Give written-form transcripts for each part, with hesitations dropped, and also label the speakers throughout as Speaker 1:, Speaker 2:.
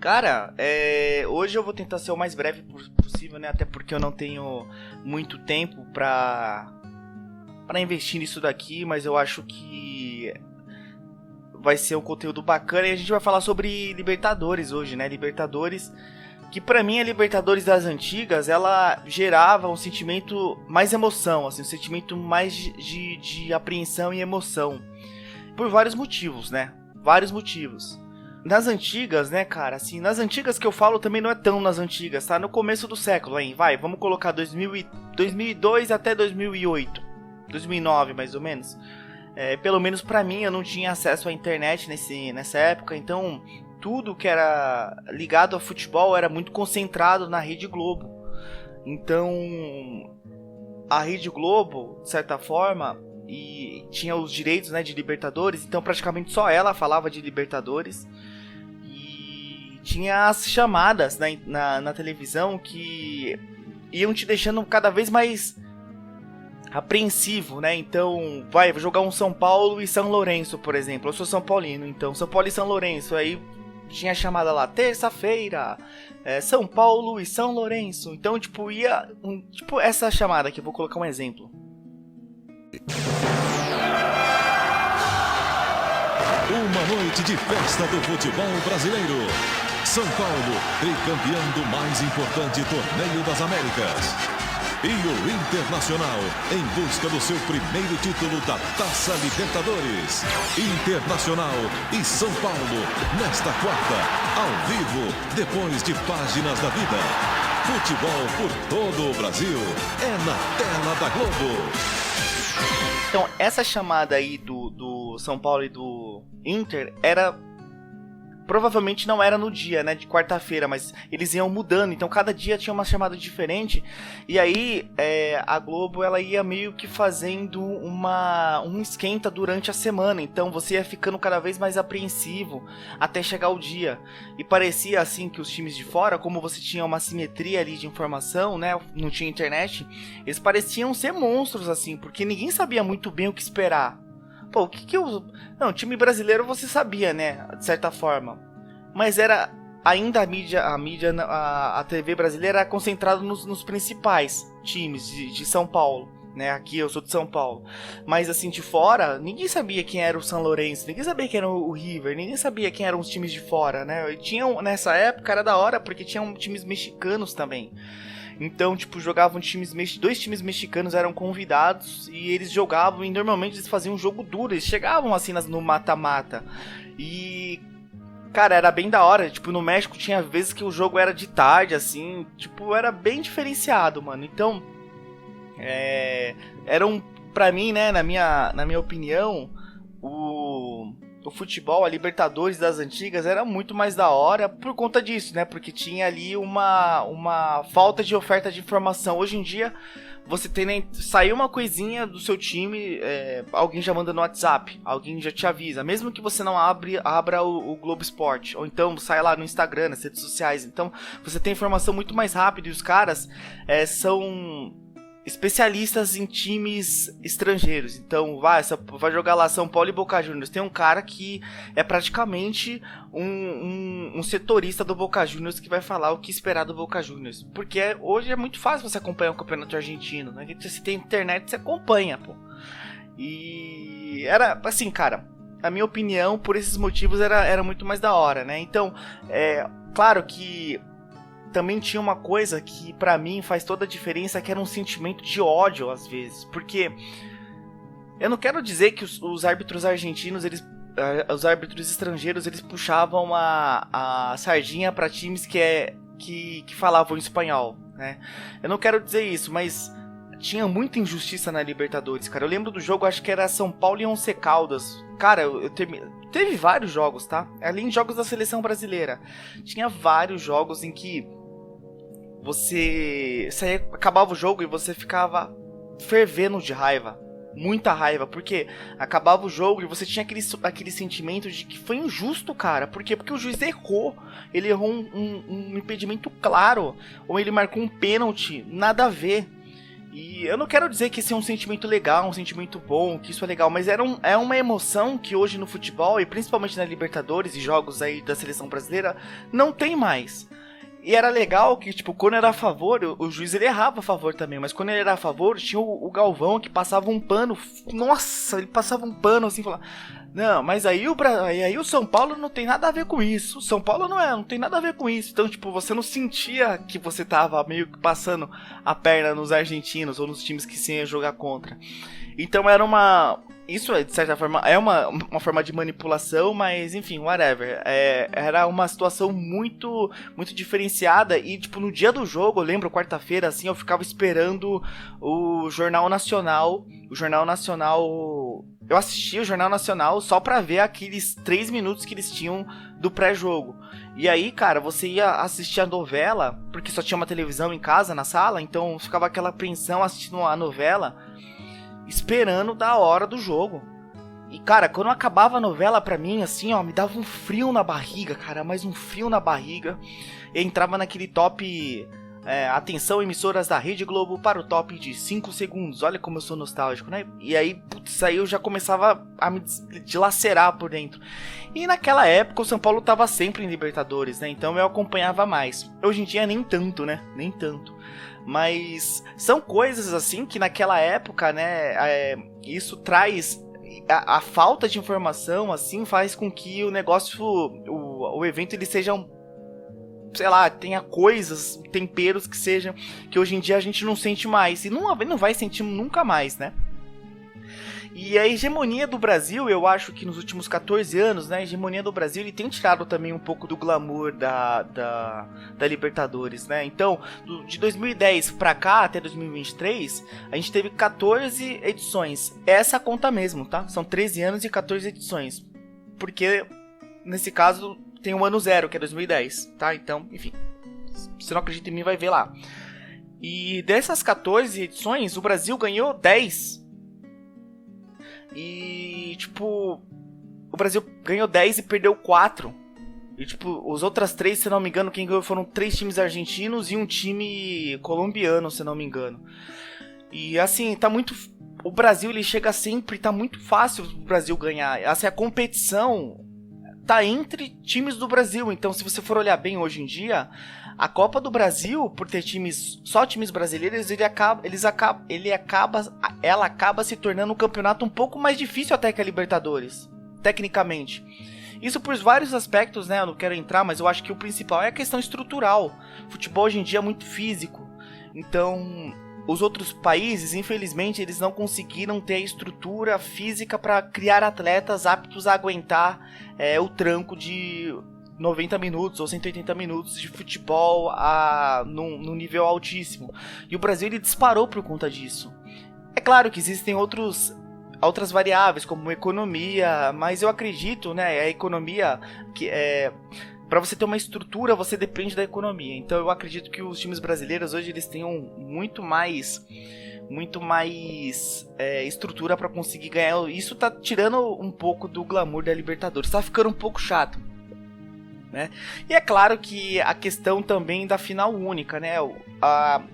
Speaker 1: Cara, hoje eu vou tentar ser o mais breve possível, né? Até porque eu não tenho muito tempo pra investir nisso daqui, mas eu acho que vai ser um conteúdo bacana. E a gente vai falar sobre Libertadores hoje, né? Libertadores, que pra mim a Libertadores das antigas, ela gerava um sentimento mais emoção, assim, um sentimento mais de apreensão e emoção. Por vários motivos, né? Vários motivos. Nas antigas, né, cara, assim, nas antigas que eu falo também não é tão nas antigas, tá? No começo do século, hein? Vamos colocar 2002 até 2008, 2009 mais ou menos. Pelo menos pra mim, eu não tinha acesso à internet nessa época, então tudo que era ligado a futebol era muito concentrado na Rede Globo. Então, a Rede Globo, de certa forma, e tinha os direitos, né, de Libertadores, então praticamente só ela falava de Libertadores. E tinha as chamadas na televisão que iam te deixando cada vez mais apreensivo, né? Então, vou jogar um São Paulo e São Lourenço, por exemplo. Eu sou São Paulino, então São Paulo e São Lourenço. Aí tinha a chamada lá, terça-feira, São Paulo e São Lourenço. Então, tipo, tipo essa chamada aqui, eu vou colocar um exemplo.
Speaker 2: Uma noite de festa do futebol brasileiro. São Paulo, tricampeão do mais importante torneio das Américas. E o Internacional, em busca do seu primeiro título da Taça Libertadores. Internacional e São Paulo, nesta quarta, ao vivo, depois de páginas da vida. Futebol por todo o Brasil, é na tela da Globo.
Speaker 1: Então, essa chamada aí do São Paulo e do Inter provavelmente não era no dia, né, de quarta-feira, mas eles iam mudando, então cada dia tinha uma chamada diferente, e aí a Globo, ela ia meio que fazendo um esquenta durante a semana, então você ia ficando cada vez mais apreensivo até chegar o dia, e parecia assim que os times de fora, como você tinha uma simetria ali de informação, né, não tinha internet, eles pareciam ser monstros assim, porque ninguém sabia muito bem o que esperar. Pô, o que eu... Não, time brasileiro você sabia, né? De certa forma. Mas era... Ainda a TV brasileira era concentrada nos principais times de São Paulo, né? Aqui eu sou de São Paulo. Mas assim, de fora, ninguém sabia quem era o São Lourenço. Ninguém sabia quem era o River. Ninguém sabia quem eram os times de fora, né? E tinham, nessa época era da hora, porque tinham times mexicanos também. Então, tipo, jogavam dois times mexicanos eram convidados e eles jogavam e normalmente eles faziam um jogo duro. Eles chegavam assim no mata-mata. E, cara, era bem da hora. Tipo, no México tinha vezes que o jogo era de tarde, assim. Tipo, era bem diferenciado, mano. Então, pra mim, né, na minha opinião, o futebol, a Libertadores das antigas era muito mais da hora por conta disso, né? Porque tinha ali uma falta de oferta de informação. Hoje em dia, você tem, né, saiu uma coisinha do seu time, alguém já manda no WhatsApp, alguém já te avisa. Mesmo que você não abra o Globo Esporte, ou então sai lá no Instagram, nas redes sociais. Então, você tem informação muito mais rápido e os caras são especialistas em times estrangeiros. Então vai jogar lá São Paulo e Boca Juniors. Tem um cara que é praticamente um setorista do Boca Juniors que vai falar o que esperar do Boca Juniors. Porque hoje é muito fácil você acompanhar o campeonato argentino, né? Se tem internet, você acompanha, pô. E era assim, cara, a minha opinião, por esses motivos, era muito mais da hora, né? Então, claro que também tinha uma coisa que pra mim faz toda a diferença, que era um sentimento de ódio às vezes, porque eu não quero dizer que os árbitros argentinos, os árbitros estrangeiros, eles puxavam a sardinha pra times que falavam espanhol, né? Eu não quero dizer isso, mas tinha muita injustiça na Libertadores, cara. Eu lembro do jogo, acho que era São Paulo e Once Caldas. Cara, teve vários jogos, tá? Além de jogos da seleção brasileira, tinha vários jogos em que você acabava o jogo e você ficava fervendo de raiva, muita raiva, porque acabava o jogo e você tinha aquele sentimento de que foi injusto, cara. Por quê? Porque o juiz errou, ele errou um impedimento claro, ou ele marcou um pênalti, nada a ver. E eu não quero dizer que esse é um sentimento legal, um sentimento bom, que isso é legal, mas é uma emoção que hoje no futebol, e principalmente na Libertadores e jogos aí da seleção brasileira, não tem mais. E era legal que, tipo, quando era a favor, o juiz ele errava a favor também, mas quando ele era a favor, tinha o Galvão que passava um pano, nossa, ele passava um pano assim, falava, não, mas aí o São Paulo não tem nada a ver com isso, o São Paulo não tem nada a ver com isso, então, tipo, você não sentia que você tava meio que passando a perna nos argentinos ou nos times que você ia jogar contra. Então era isso, de certa forma, é uma forma de manipulação, mas enfim, whatever. Era uma situação muito, muito diferenciada e, tipo, no dia do jogo, eu lembro, quarta-feira, assim, eu ficava esperando o Jornal Nacional. Eu assistia o Jornal Nacional só pra ver aqueles 3 minutos que eles tinham do pré-jogo. E aí, cara, você ia assistir a novela, porque só tinha uma televisão em casa, na sala, então ficava aquela apreensão assistindo a novela, esperando da hora do jogo. E, cara, quando acabava a novela, pra mim, assim, ó, me dava um frio na barriga, cara, mais um frio na barriga. Eu entrava naquele top, atenção, emissoras da Rede Globo para o top de 5 segundos. Olha como eu sou nostálgico, né? E aí, putz, aí eu já começava a me dilacerar por dentro. E naquela época o São Paulo tava sempre em Libertadores, né? Então eu acompanhava mais. Hoje em dia nem tanto, né? Nem tanto. Mas são coisas assim que naquela época, né, isso traz a falta de informação, assim, faz com que o negócio, o evento, ele seja sei lá, tenha coisas, temperos que hoje em dia a gente não sente mais e não vai sentir nunca mais, né? E a hegemonia do Brasil, eu acho que nos últimos 14 anos, né, a hegemonia do Brasil, ele tem tirado também um pouco do glamour da Libertadores, né? Então, de 2010 pra cá, até 2023, a gente teve 14 edições. Essa conta mesmo, tá? São 13 anos e 14 edições. Porque, nesse caso, tem um ano zero, que é 2010, tá? Então, enfim, se você não acredita em mim, vai ver lá. E dessas 14 edições, o Brasil ganhou 10. E, tipo, o Brasil ganhou 10 e perdeu 4. E, tipo, os outras 3, se não me engano, quem ganhou foram 3 times argentinos e um time colombiano, se não me engano. E, assim, tá muito... O Brasil, ele chega sempre, tá muito fácil o Brasil ganhar. Assim, a competição tá entre times do Brasil. Então, se você for olhar bem hoje em dia, a Copa do Brasil, por ter só times brasileiros, ela acaba se tornando um campeonato um pouco mais difícil até que a Libertadores, tecnicamente. Isso por vários aspectos, né? Eu não quero entrar, mas eu acho que o principal é a questão estrutural. O futebol hoje em dia é muito físico. Então, os outros países, infelizmente, eles não conseguiram ter a estrutura física para criar atletas aptos a aguentar o tranco de 90 minutos ou 180 minutos de futebol num nível altíssimo. E o Brasil, ele disparou por conta disso. É claro que existem outras variáveis, como economia, mas eu acredito, né, a economia, que para você ter uma estrutura, você depende da economia. Então eu acredito que os times brasileiros hoje eles tenham muito mais estrutura para conseguir ganhar. Isso tá tirando um pouco do glamour da Libertadores, tá ficando um pouco chato, né? E é claro que a questão também da final única, né?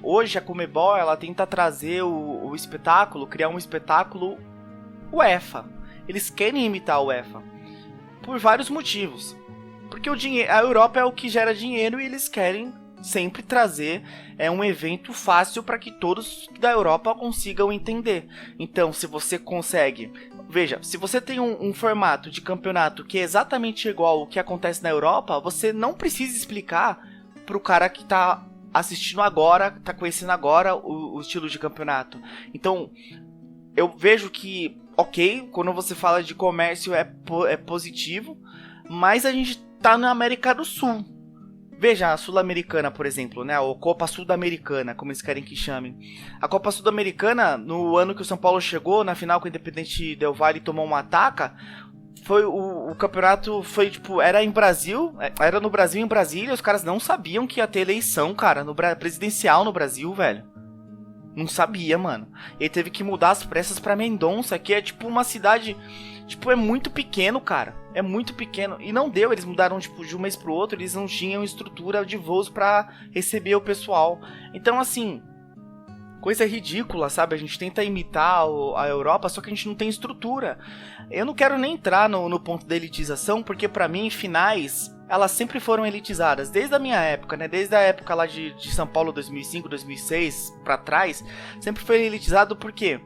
Speaker 1: Hoje a Conmebol, ela tenta trazer o espetáculo, criar um espetáculo UEFA. Eles querem imitar a UEFA por vários motivos. Porque a Europa é o que gera dinheiro e eles querem sempre trazer um evento fácil para que todos da Europa consigam entender. Então, se você consegue... Veja, se você tem um formato de campeonato que é exatamente igual ao que acontece na Europa, você não precisa explicar pro cara que tá assistindo agora, tá conhecendo agora o estilo de campeonato. Então, eu vejo que, ok, quando você fala de comércio é positivo, mas a gente tá na América do Sul. Veja, a Sul-Americana, por exemplo, né? A Copa Sul-Americana, como eles querem que chamem. A Copa Sul-Americana, no ano que o São Paulo chegou, na final com o Independente Del Valle tomou uma ataca, foi o campeonato foi, tipo, era no Brasil, em Brasília, os caras não sabiam que ia ter eleição, cara, presidencial no Brasil, velho. Não sabia, mano. Ele teve que mudar as pressas pra Mendonça, que é, tipo, uma cidade... Tipo, é muito pequeno, cara. É muito pequeno. E não deu, eles mudaram, tipo, de um mês pro outro. Eles não tinham estrutura de voos pra receber o pessoal. Então, assim... coisa ridícula, sabe? A gente tenta imitar a Europa, só que a gente não tem estrutura. Eu não quero nem entrar no ponto da elitização, porque pra mim, finais, elas sempre foram elitizadas, desde a minha época, né? Desde a época lá de São Paulo 2005, 2006 pra trás, sempre foi elitizado porque...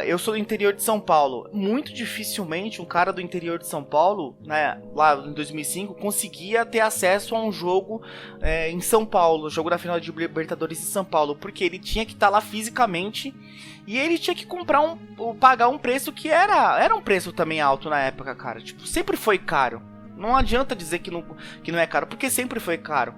Speaker 1: eu sou do interior de São Paulo. Muito dificilmente um cara do interior de São Paulo, né, lá em 2005, conseguia ter acesso a um jogo em São Paulo, jogo da final de Libertadores em São Paulo, porque ele tinha que estar lá fisicamente e ele tinha que pagar um preço que era um preço também alto na época, cara. Tipo, sempre foi caro. Não adianta dizer que não é caro, porque sempre foi caro.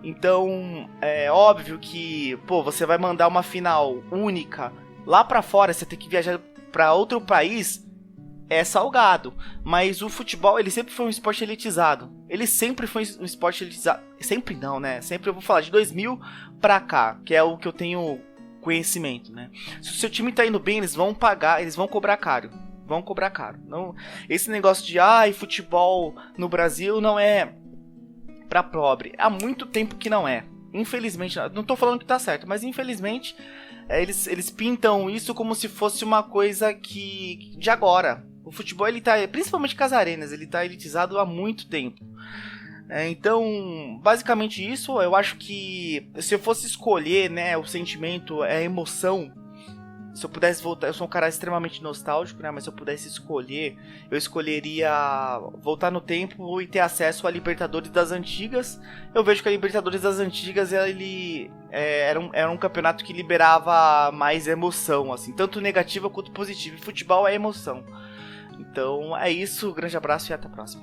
Speaker 1: Então, é óbvio que, você vai mandar uma final única lá pra fora, você tem que viajar pra outro país, é salgado. Mas o futebol, ele sempre foi um esporte elitizado. Ele sempre foi um esporte elitizado. Sempre não, né? Sempre eu vou falar de 2000 pra cá, que é o que eu tenho conhecimento, né? Se o seu time tá indo bem, eles vão pagar, eles vão cobrar caro. Vão cobrar caro. Não, esse negócio de, futebol no Brasil não é pra pobre. Há muito tempo que não é. Infelizmente, não tô falando que tá certo, mas infelizmente... Eles pintam isso como se fosse uma coisa que de agora. O futebol, ele tá, principalmente com as arenas, ele tá elitizado há muito tempo. Então, basicamente isso, eu acho que se eu fosse escolher, né, o sentimento, a emoção, se eu pudesse voltar, eu sou um cara extremamente nostálgico, né, mas se eu pudesse escolher, eu escolheria voltar no tempo e ter acesso a Libertadores das Antigas. Eu vejo que a Libertadores das Antigas, ele era um campeonato que liberava mais emoção, assim, tanto negativa quanto positiva. E futebol é emoção. Então é isso, grande abraço e até a próxima.